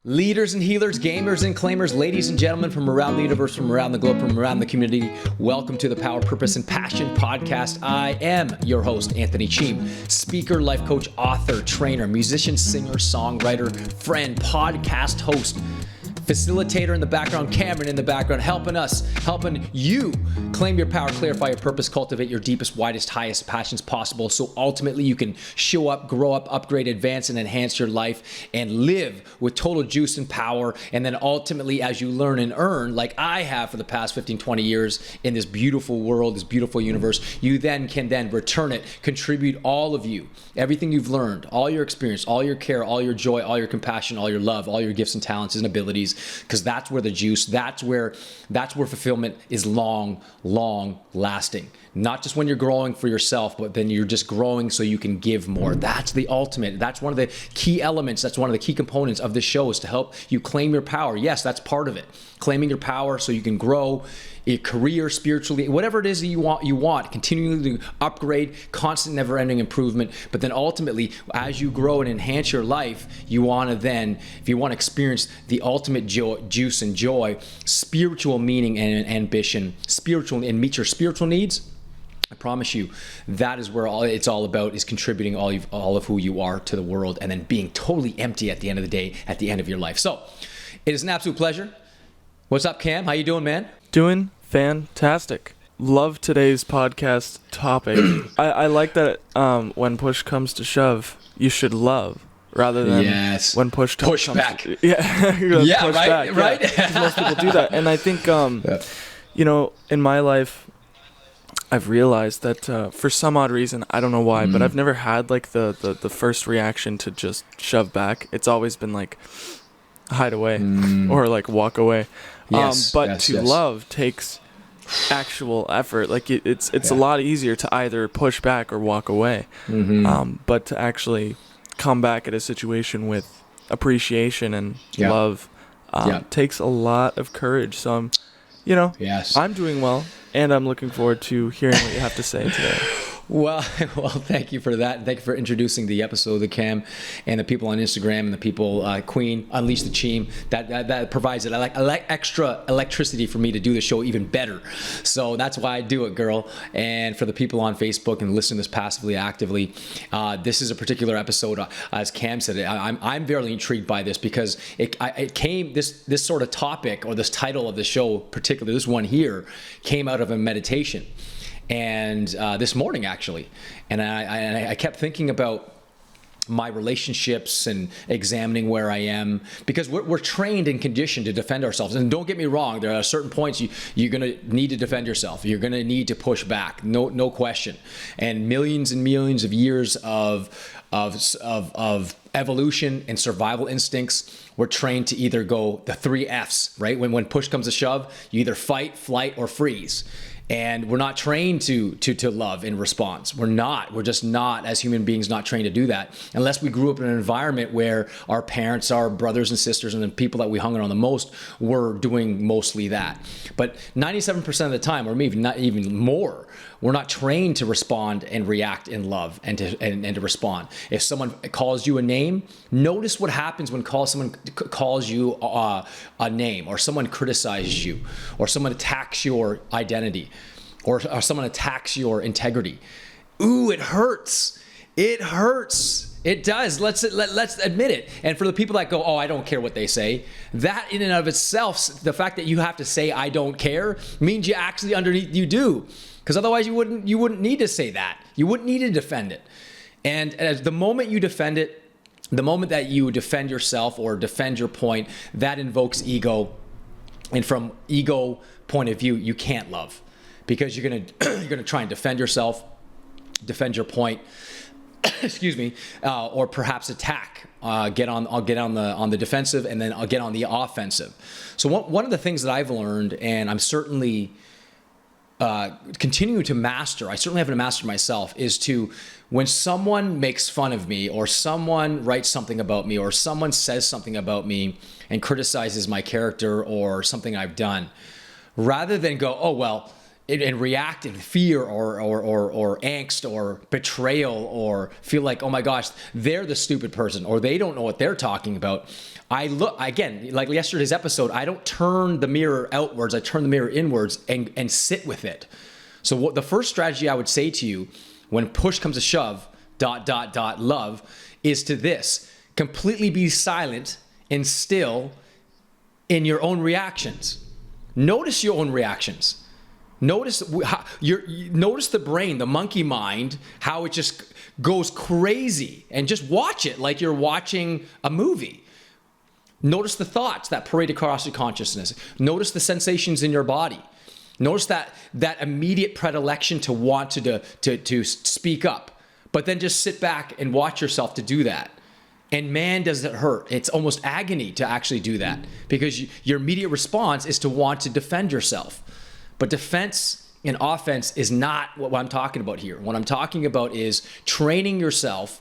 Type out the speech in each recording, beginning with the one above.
Leaders and healers, gamers and claimers, ladies and gentlemen from around the universe, from around the globe, from around the community, welcome to the Power, Purpose, and Passion podcast. I am your host, Anthony Cheam, speaker, life coach, author, trainer, musician, singer, songwriter, friend, podcast host, facilitator in the background, Cameron in the background, helping you claim your power, clarify your purpose, cultivate your deepest, widest, highest passions possible, so ultimately you can show up, grow up, upgrade, advance, and enhance your life and live with total juice and power. And then ultimately, as you learn and earn, like I have for the past 15, 20 years in this beautiful world, this beautiful universe, you then can return it, contribute all of you, everything you've learned, all your experience, all your care, all your joy, all your compassion, all your love, all your gifts and talents and abilities, because that's where the juice, that's where fulfillment is long lasting. Not just when you're growing for yourself, but then you're just growing so you can give more. That's the ultimate. That's one of the key elements. That's one of the key components of this show, is to help you claim your power. Yes, that's part of it. Claiming your power so you can grow your career, spiritually, whatever it is that you want, continuing to upgrade, constant, never-ending improvement. But then ultimately, as you grow and enhance your life, you want to then, if you want to experience the ultimate juice and joy, spiritual meaning and ambition, spiritual, and meet your spiritual needs, I promise you, that is where it's all about, is contributing all of who you are to the world, and then being totally empty at the end of the day, at the end of your life. So it is an absolute pleasure. What's up, Cam? How you doing, man? Doing fantastic. Love today's podcast topic. I like that when push comes to shove, you should love rather than when push comes back. Yeah, yeah, push right, back. right. Yeah. Most people do that, and I think in my life, I've realized that for some odd reason, I don't know why, but I've never had like the first reaction to just shove back. It's always been like hide away or like walk away. But love takes actual effort. Like it's a lot easier to either push back or walk away. But to actually come back at a situation with appreciation and love takes a lot of courage. So I'm doing well, and I'm looking forward to hearing what you have to say today. Well, thank you for that. Thank you for introducing the episode, the Cam, and the people on Instagram, and the people, Queen, Unleash the Cheam. That provides it. I like extra electricity for me to do the show even better. So that's why I do it, girl. And for the people on Facebook and listening to this passively, actively, this is a particular episode, as Cam said. I'm very intrigued by this because it came, this sort of topic, or this title of the show, particularly this one here, came out of a meditation. And this morning, actually, and I kept thinking about my relationships and examining where I am, because we're trained and conditioned to defend ourselves. And don't get me wrong, there are certain points you're going to need to defend yourself. You're going to need to push back, no question. And millions of years of evolution and survival instincts, we're trained to either go the 3 Fs, right? When push comes to shove, you either fight, flight, or freeze. And we're not trained to love in response. We're just not, as human beings, not trained to do that, unless we grew up in an environment where our parents, our brothers and sisters, and the people that we hung around the most were doing mostly that. But 97% of the time, or maybe not even more, we're not trained to respond and react in love and to respond. If someone calls you a name, notice what happens when someone calls you a name, or someone criticizes you, or someone attacks your identity, or someone attacks your integrity. Ooh, it hurts. It hurts. It does. Let's admit it. And for the people that go, oh, I don't care what they say, that in and of itself, the fact that you have to say I don't care, means you actually underneath you do. Because otherwise you wouldn't need to say that. You wouldn't need to defend it. And as the moment you defend it, the moment that you defend yourself or defend your point, that invokes ego. And from ego point of view, you can't love, because you're gonna try and defend yourself, defend your point, excuse me, or perhaps attack. I'll get on the defensive, and then I'll get on the offensive. So one of the things that I've learned, and I'm certainly continuing to master, I certainly haven't mastered myself, is to, when someone makes fun of me, or someone writes something about me, or someone says something about me and criticizes my character or something I've done, rather than go, oh, well, and react in fear or angst or betrayal, or feel like, oh my gosh, they're the stupid person, or they don't know what they're talking about, I look, again, like yesterday's episode, I don't turn the mirror outwards, I turn the mirror inwards and sit with it. So what the first strategy I would say to you when push comes to shove, ... love, is to this: completely be silent and still in your own reactions. Notice your own reactions. Notice notice the brain, the monkey mind, how it just goes crazy, and just watch it like you're watching a movie. Notice the thoughts that parade across your consciousness. Notice the sensations in your body. Notice that immediate predilection to want to speak up, but then just sit back and watch yourself to do that. And man, does it hurt. It's almost agony to actually do that, because your immediate response is to want to defend yourself. But defense and offense is not what I'm talking about here. What I'm talking about is training yourself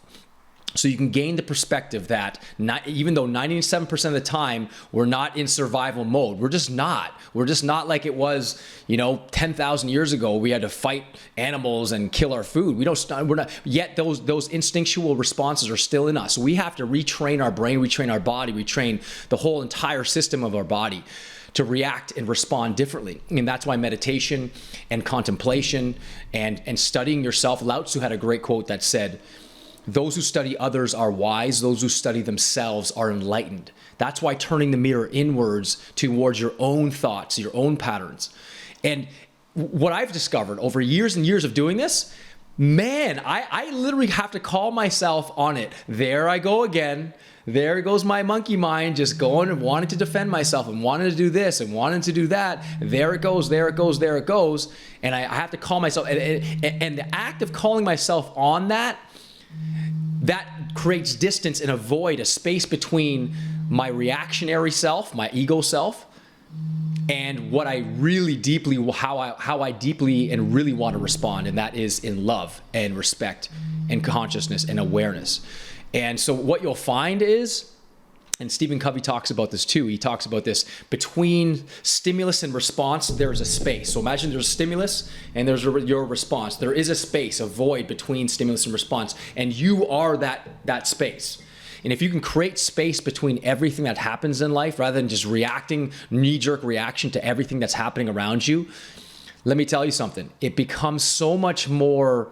so you can gain the perspective that even though 97% of the time we're not in survival mode, we're just not. We're just not like it was, 10,000 years ago. We had to fight animals and kill our food. We're not yet. Those instinctual responses are still in us. So we have to retrain our brain, retrain our body, retrain the whole entire system of our body to react and respond differently. And that's why meditation and contemplation and studying yourself. Lao Tzu had a great quote that said, "Those who study others are wise. Those who study themselves are enlightened." That's why turning the mirror inwards towards your own thoughts, your own patterns. And what I've discovered over years and years of doing this, man, I literally have to call myself on it. There I go again. There goes my monkey mind, just going and wanting to defend myself and wanting to do this and wanting to do that. There it goes, there it goes, there it goes. And I have to call myself. And the act of calling myself on that creates distance and a void, a space between my reactionary self, my ego self, and what I really deeply, how I deeply and really want to respond. And that is in love and respect and consciousness and awareness. And so what you'll find is, and Stephen Covey talks about this too, he talks about this, between stimulus and response, there's a space. So imagine there's a stimulus and there's your response. There is a space, a void between stimulus and response, and you are that space. And if you can create space between everything that happens in life, rather than just reacting, knee-jerk reaction to everything that's happening around you, let me tell you something. It becomes so much more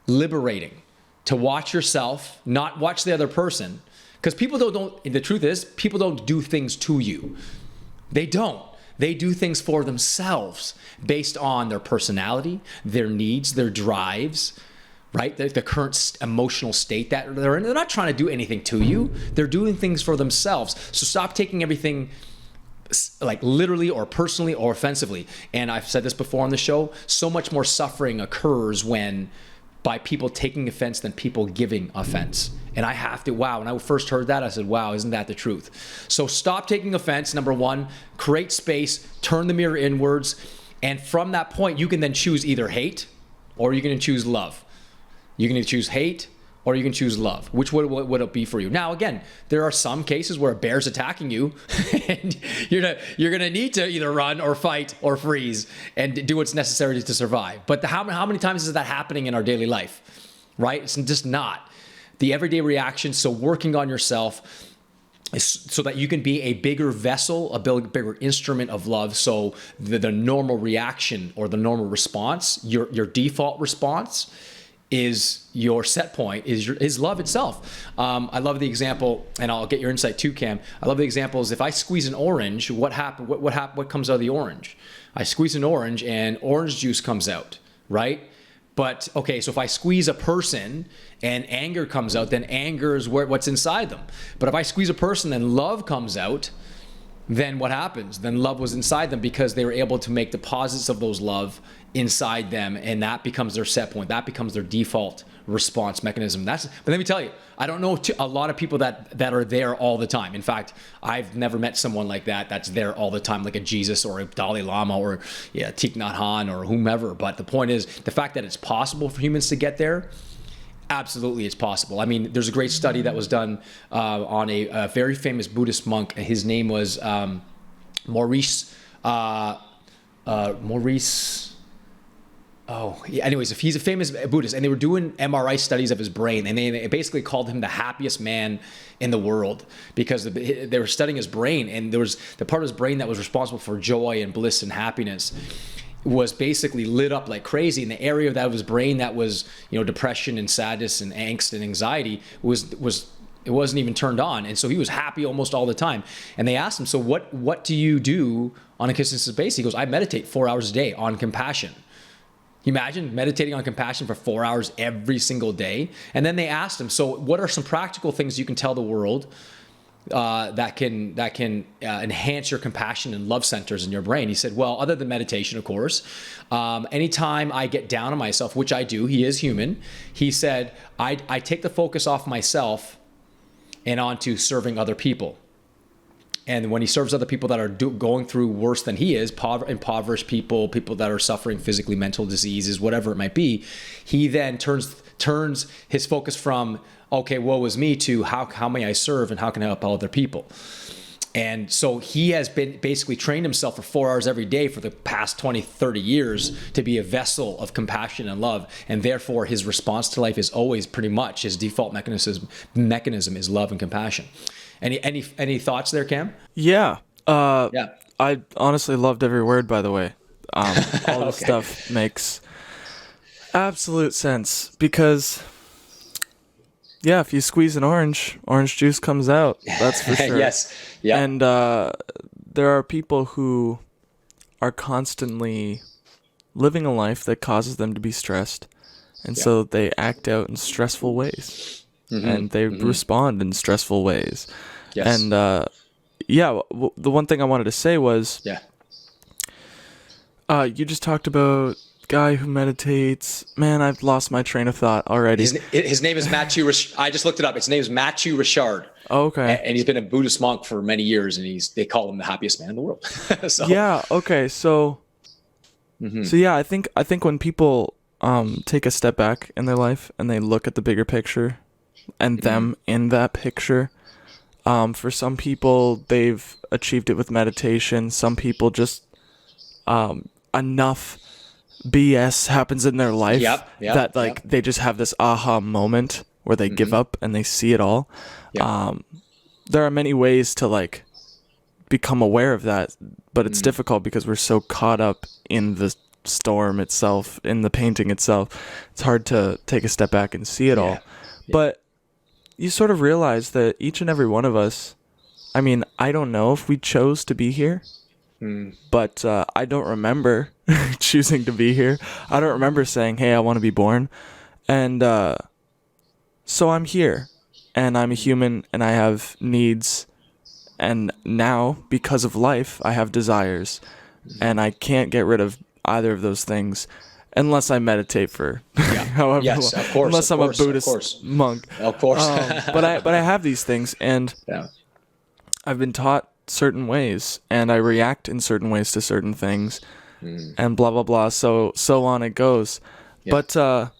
liberating to watch yourself, not watch the other person. Because people don't, the truth is, people don't do things to you. They don't. They do things for themselves based on their personality, their needs, their drives, right? The current emotional state that they're in. They're not trying to do anything to you. They're doing things for themselves. So stop taking everything like literally or personally or offensively. And I've said this before on the show, so much more suffering occurs by people taking offense than people giving offense. And I have to, wow, when I first heard that, I said, wow, isn't that the truth? So stop taking offense, number one, create space, turn the mirror inwards, and from that point, you can then choose either hate or you're gonna choose love. You can either choose hate or you can choose love. Which would it be for you? Now, again, there are some cases where a bear's attacking you and you're gonna need to either run or fight or freeze and do what's necessary to survive. But how many times is that happening in our daily life, right? It's just not. The everyday reaction, so working on yourself so that you can be a bigger vessel, a bigger instrument of love. So the normal reaction or the normal response, your default response, is your set point, is love itself. I love the example, and I'll get your insight too, Cam. I love the example is if I squeeze an orange, what comes out of the orange? I squeeze an orange and orange juice comes out, right? But okay, so if I squeeze a person and anger comes out, then anger is what's inside them. But if I squeeze a person and love comes out, then what happens? Then love was inside them because they were able to make deposits of those love inside them, and that becomes their set point. That becomes their default response mechanism. But let me tell you, I don't know a lot of people that are there all the time. In fact, I've never met someone like that's there all the time, like a Jesus or a Dalai Lama or Thich Nhat Hanh or whomever. But the point is, the fact that it's possible for humans to get there, absolutely it's possible. I mean, there's a great study that was done on a very famous Buddhist monk. His name was Maurice. Anyways, if he's a famous Buddhist, and they were doing MRI studies of his brain, and they basically called him the happiest man in the world because they were studying his brain, and there was the part of his brain that was responsible for joy and bliss and happiness was basically lit up like crazy, and the area of that of his brain that was, depression and sadness and angst and anxiety was it wasn't even turned on, and so he was happy almost all the time. And they asked him, so what do you do on a consistent basis? He goes, I meditate 4 hours a day on compassion. Imagine meditating on compassion for 4 hours every single day. And then they asked him, so what are some practical things you can tell the world that can enhance your compassion and love centers in your brain? He said, well, other than meditation, of course, anytime I get down on myself, which I do, he is human. He said, I take the focus off myself and onto serving other people. And when he serves other people that are going through worse than he is, impoverished people that are suffering physically, mental diseases, whatever it might be, he then turns his focus from, okay, woe is me, to how may I serve and how can I help other people? And so he has been basically trained himself for 4 hours every day for the past 20, 30 years to be a vessel of compassion and love. And therefore his response to life is always pretty much his default mechanism is love and compassion. Any thoughts there, Cam? Yeah. I honestly loved every word, by the way. All this stuff makes absolute sense because, yeah, if you squeeze an orange juice comes out. That's for sure. Yes. Yeah. And there are people who are constantly living a life that causes them to be stressed. And so they act out in stressful ways. And they respond in stressful ways. Yes. And the one thing I wanted to say was, you just talked about guy who meditates. Man, I've lost my train of thought already. His name is Mathieu. I just looked it up. His name is Mathieu Richard. Okay. And he's been a Buddhist monk for many years, and they call him the happiest man in the world. So. Yeah. Okay. So yeah, I think when people take a step back in their life and they look at the bigger picture and them in that picture, for some people they've achieved it with meditation. Some people just enough BS happens in their life that they just have this aha moment where they give up and they see it all. There are many ways to become aware of that, but it's difficult because we're so caught up in the storm itself, in the painting itself. It's hard to take a step back and see it all. But you sort of realize that each and every one of us, I mean, I don't know if we chose to be here, but I don't remember choosing to be here. I don't remember saying, hey, I want to be born. And so I'm here, and I'm a human, and I have needs. And now, because of life, I have desires, and I can't get rid of either of those things unless I meditate for however long. Of course. Unless I'm a Buddhist monk. Of course. But I have these things, and I've been taught certain ways, and I react in certain ways to certain things, and blah, blah, blah. So on it goes. But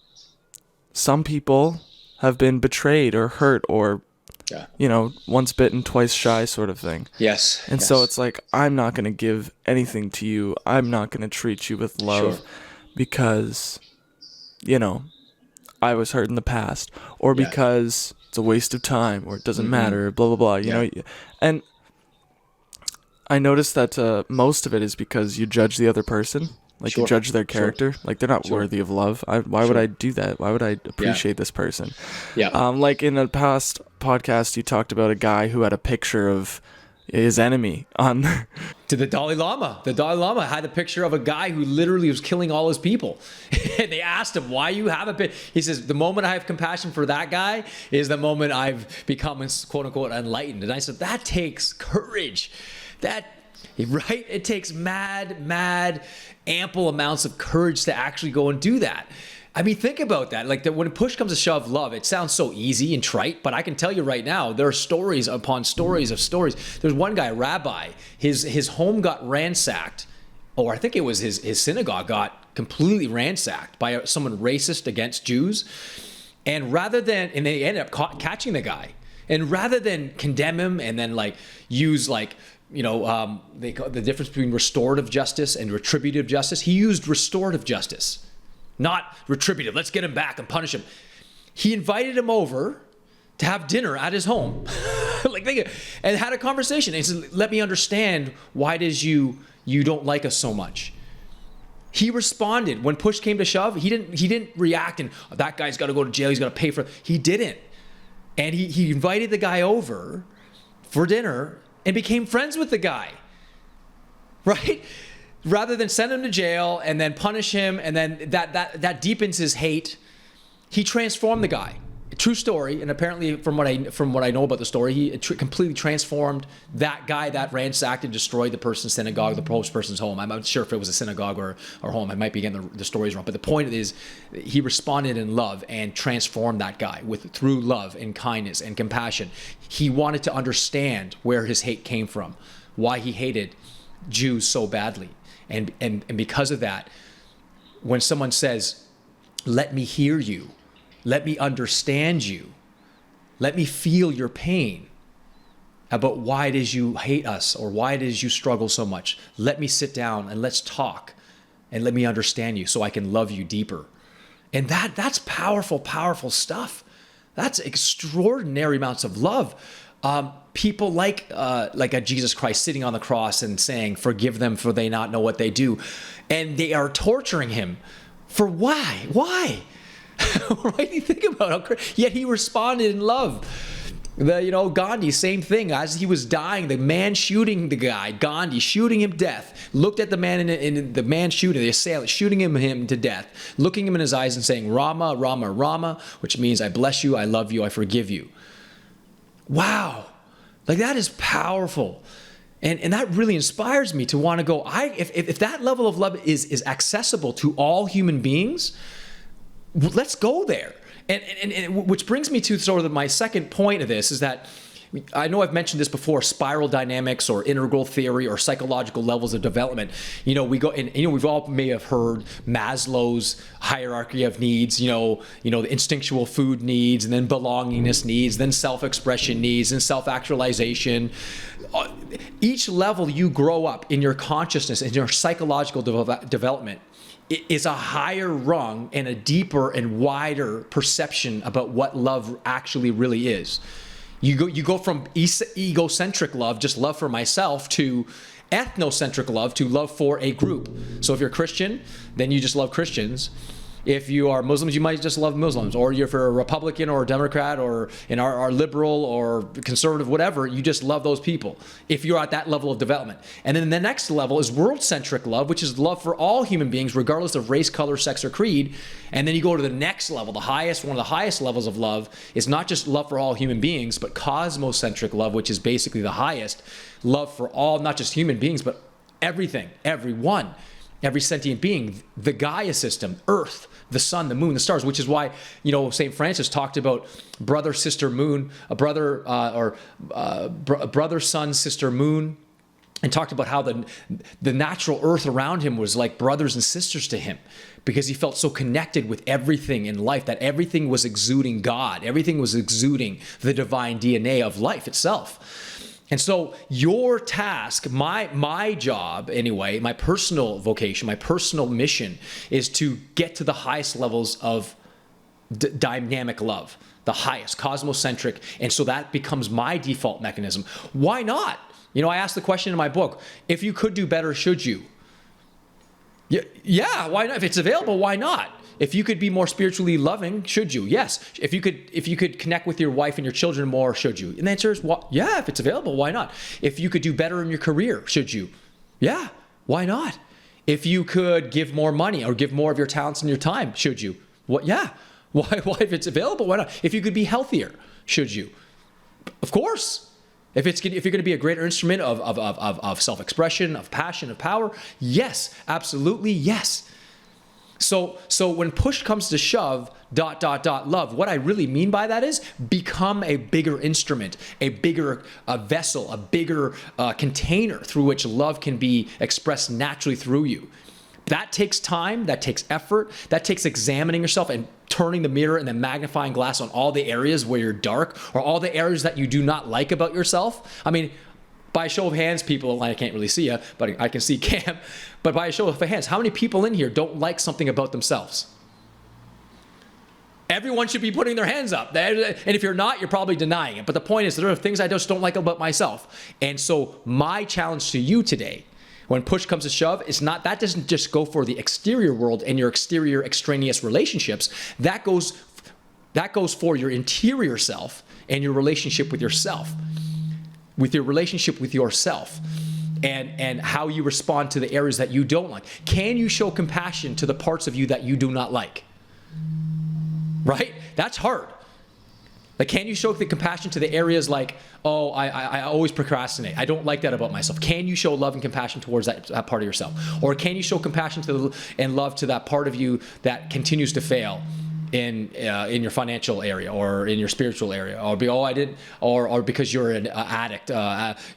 some people have been betrayed or hurt or, once bitten, twice shy sort of thing. Yes. And so it's like, I'm not going to give anything to you. I'm not going to treat you with love because, I was hurt in the past, or because it's a waste of time, or it doesn't matter, blah, blah, blah. You know, and I noticed that most of it is because you judge the other person. You judge their character. They're not worthy of love. Why would I do that? Why would I appreciate this person? In a past podcast, you talked about a guy who had a picture of his enemy on to the Dalai Lama. The Dalai Lama had a picture of a guy who literally was killing all his people. And they asked him, why you have a picture? He says, the moment I have compassion for that guy is the moment I've become, quote unquote, enlightened. And I said, that takes courage. It takes mad, ample amounts of courage to actually go and do that. I mean, think about that. When push comes to shove, love, it sounds so easy and trite, but I can tell you right now, there are stories upon stories of stories. There's one guy, a rabbi, his home got ransacked, or I think it was his synagogue got completely ransacked by someone racist against Jews. And they ended up catching the guy. And rather than condemn him and then use they call the difference between restorative justice and retributive justice, he used restorative justice. not retributive. Let's get him back and punish him. He invited him over to have dinner at his home, and had a conversation. And he said, let me understand, why it is you don't like us so much. He responded when push came to shove. He didn't react and that guy's got to go to jail. He's got to pay for it. He didn't. And he invited the guy over for dinner and became friends with the guy, right? Rather than send him to jail and then punish him, and then that deepens his hate. He transformed the guy. True story, and apparently from what I know about the story, he completely transformed that guy that ransacked and destroyed the person's synagogue, the person's home. I'm not sure if it was a synagogue or home. I might be getting the stories wrong, but the point is, he responded in love and transformed that guy through love and kindness and compassion. He wanted to understand where his hate came from, why he hated Jews so badly, and because of that, when someone says, "Let me hear you. Let me understand you. Let me feel your pain about why it is you hate us or why it is you struggle so much. Let me sit down and let's talk and let me understand you so I can love you deeper." And that's powerful, powerful stuff. That's extraordinary amounts of love. People like a Jesus Christ sitting on the cross and saying, "Forgive them, for they not know what they do." And they are torturing him for why? Why? Right? You think about it. Yet he responded in love. Gandhi, same thing. As he was dying, the man shooting the guy, Gandhi, shooting him to death, looked at the man in the man shooting, the assailant, shooting him to death, looking him in his eyes and saying, "Rama, Rama, Rama," which means I bless you, I love you, I forgive you. Wow. That is powerful. And that really inspires me to want to go, if that level of love is accessible to all human beings, let's go there. And which brings me to sort of my second point of this, is that I know I've mentioned this before, spiral dynamics or integral theory or psychological levels of development. We go and we've all may have heard Maslow's hierarchy of needs, the instinctual food needs, and then belongingness needs, then self-expression needs, and self-actualization. Each level you grow up in your consciousness and your psychological development is a higher rung and a deeper and wider perception about what love actually really is. You go from egocentric love, just love for myself, to ethnocentric love, to love for a group. So if you're Christian, then you just love Christians. If you are Muslims, you might just love Muslims. Or if you're a Republican or a Democrat or our liberal or conservative, whatever, you just love those people if you're at that level of development. And then the next level is world-centric love, which is love for all human beings, regardless of race, color, sex, or creed. And then you go to the next level, one of the highest levels of love is not just love for all human beings, but cosmocentric love, which is basically the highest love for all, not just human beings, but everything, everyone. Every sentient being, the Gaia system, Earth, the sun, the moon, the stars, which is why, St. Francis talked about brother, sister, moon, brother, sun, sister, moon, and talked about how the natural earth around him was like brothers and sisters to him, because he felt so connected with everything in life, that everything was exuding God, everything was exuding the divine DNA of life itself. And so your task, my job anyway, my personal vocation, my personal mission is to get to the highest levels of dynamic love, the highest, cosmocentric. And so that becomes my default mechanism. Why not? I asked the question in my book, if you could do better, should you? Yeah, why not? If it's available, why not? If you could be more spiritually loving, should you? Yes. If you could connect with your wife and your children more, should you? And the answer is, yeah, if it's available, why not? If you could do better in your career, should you? Yeah, why not? If you could give more money or give more of your talents and your time, should you? Yeah. Why? If it's available, why not? If you could be healthier, should you? Of course. If you're going to be a greater instrument of self-expression, of passion, of power, yes, absolutely, yes. So when push comes to shove, ... love, what I really mean by that is become a bigger instrument, a bigger vessel, a bigger container through which love can be expressed naturally through you. That takes time, that takes effort, that takes examining yourself and turning the mirror and the magnifying glass on all the areas where you're dark or all the areas that you do not like about yourself. I mean, by a show of hands, people, I can't really see you, but I can see Cam, but by a show of hands, how many people in here don't like something about themselves? Everyone should be putting their hands up. And if you're not, you're probably denying it. But the point is, there are things I just don't like about myself. And so my challenge to you today, when push comes to shove, is not, that doesn't just go for the exterior world and your exterior extraneous relationships. That goes for your interior self and your relationship with yourself, and how you respond to the areas that you don't like. Can you show compassion to the parts of you that you do not like? Right? That's hard. Like, can you show the compassion to the areas like, oh, I always procrastinate. I don't like that about myself. Can you show love and compassion towards that part of yourself? Or can you show compassion and love to that part of you that continues to fail in your financial area or in your spiritual area, or because you're an addict,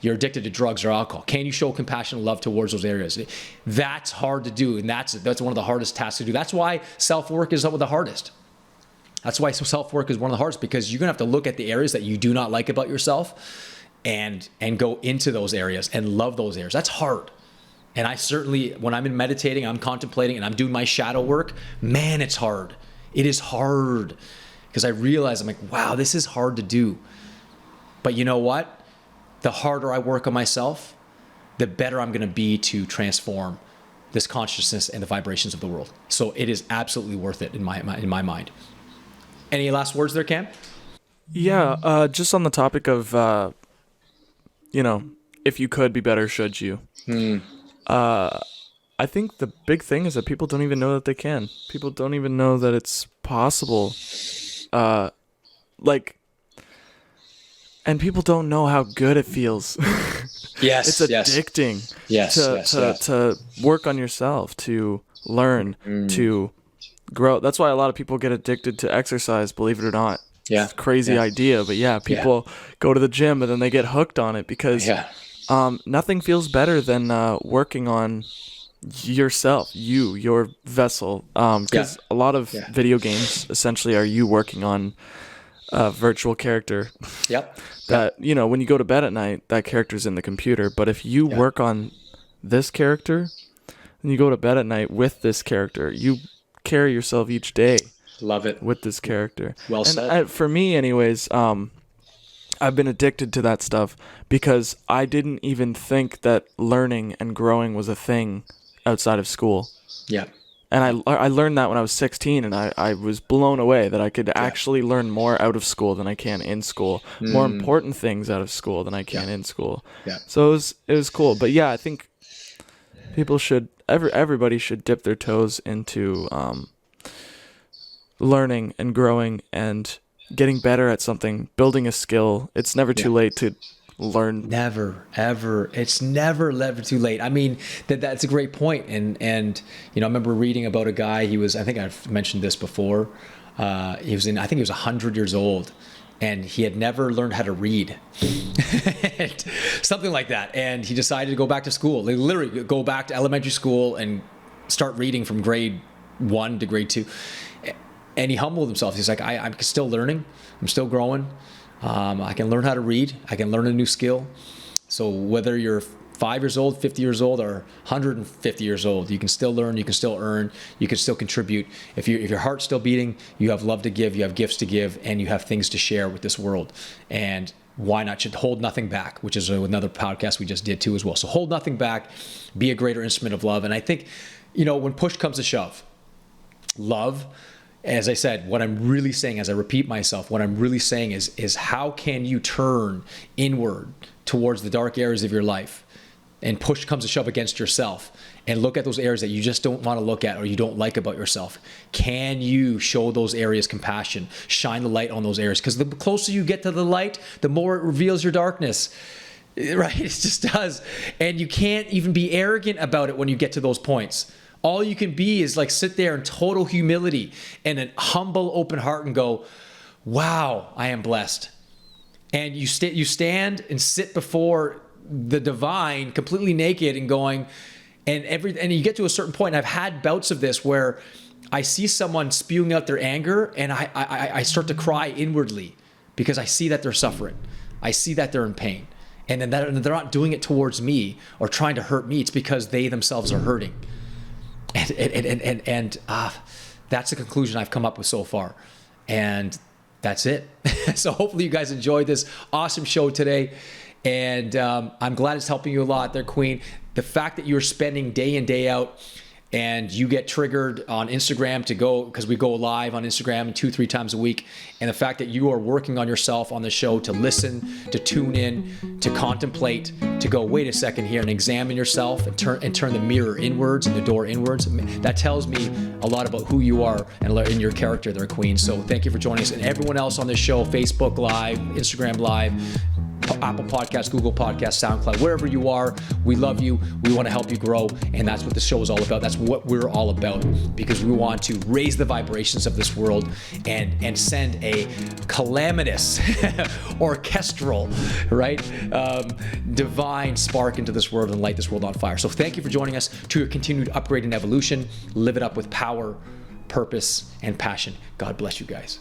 you're addicted to drugs or alcohol? Can you show compassion and love towards those areas? That's hard to do, and that's one of the hardest tasks to do. That's why self-work is some of the hardest. That's why self-work is one of the hardest, because you're gonna have to look at the areas that you do not like about yourself and go into those areas and love those areas. That's hard. And I certainly, when I'm meditating, I'm contemplating, and I'm doing my shadow work, man, it's hard. It is hard, because I realize, I'm like, wow, this is hard to do. But you know what? The harder I work on myself, the better I'm gonna be to transform this consciousness and the vibrations of the world. So it is absolutely worth it in my mind. Any last words there, Cam? Yeah, just on the topic of, if you could be better, should you? I think the big thing is that people don't even know that they can. People don't even know that it's possible. And people don't know how good it feels. Yes, it's addicting. To work on yourself, to learn, to grow. That's why a lot of people get addicted to exercise, believe it or not. Yeah. It's a crazy idea, but people go to the gym and then they get hooked on it because nothing feels better than working on yourself, your vessel. Because a lot of video games essentially are you working on a virtual character. Yep. That, when you go to bed at night, that character's in the computer. But if you work on this character and you go to bed at night with this character, you carry yourself each day. Love it. With this character. Well said. For me, anyways, I've been addicted to that stuff because I didn't even think that learning and growing was a thing outside of school. Yeah. And I learned that when I was 16, and I was blown away that I could actually learn more out of school than I can in school. More important things out of school than I can in school. Yeah. So it was cool. But yeah, I think people should, everybody should dip their toes into learning and growing and getting better at something, building a skill. It's never too late to learn. Never, ever. It's never too late. I mean, that's a great point. And I remember reading about a guy, I think I've mentioned this before. I think he was 100 years old, and he had never learned how to read. Something like that. And he decided to go back to school. They literally go back to elementary school and start reading from grade 1 to grade 2. And he humbled himself. He's like, I'm still learning. I'm still growing. I can learn how to read. I can learn a new skill. So whether you're 5 years old, 50 years old, or 150 years old, you can still learn, you can still earn, you can still contribute. If your heart's still beating, you have love to give, you have gifts to give, and you have things to share with this world. And why not? Should hold nothing back, which is another podcast we just did too as well. So hold nothing back, be a greater instrument of love. And I think, when push comes to shove, love, as I said, what I'm really saying, as I repeat myself, what I'm really saying is how can you turn inward towards the dark areas of your life, and push comes to shove against yourself, and look at those areas that you just don't want to look at or you don't like about yourself? Can you show those areas compassion, shine the light on those areas? Because the closer you get to the light, the more it reveals your darkness. Right? It just does. And you can't even be arrogant about it when you get to those points. All you can be is like sit there in total humility and an humble, open heart and go, wow, I am blessed. And you stand and sit before the divine completely naked and going, and you get to a certain point. And I've had bouts of this where I see someone spewing out their anger, and I start to cry inwardly because I see that they're suffering. I see that they're in pain. And then they're not doing it towards me or trying to hurt me. It's because they themselves are hurting. And that's the conclusion I've come up with so far. And that's it. So hopefully you guys enjoyed this awesome show today. And I'm glad it's helping you a lot there, Queen. The fact that you're spending day in, day out, and you get triggered on Instagram to go, because we go live on Instagram 2-3 times a week. And the fact that you are working on yourself on the show to listen, to tune in, to contemplate, to go, wait a second here, and examine yourself and turn the mirror inwards and the door inwards. That tells me a lot about who you are and in your character there, Queen. So thank you for joining us. And everyone else on this show, Facebook Live, Instagram Live, Apple Podcasts, Google Podcasts, SoundCloud, wherever you are, we love you. We want to help you grow. And that's what the show is all about. That's what we're all about, because we want to raise the vibrations of this world and send a calamitous, orchestral, right, divine spark into this world and light this world on fire. So thank you for joining us to your continued upgrade and evolution. Live it up with power, purpose, and passion. God bless you guys.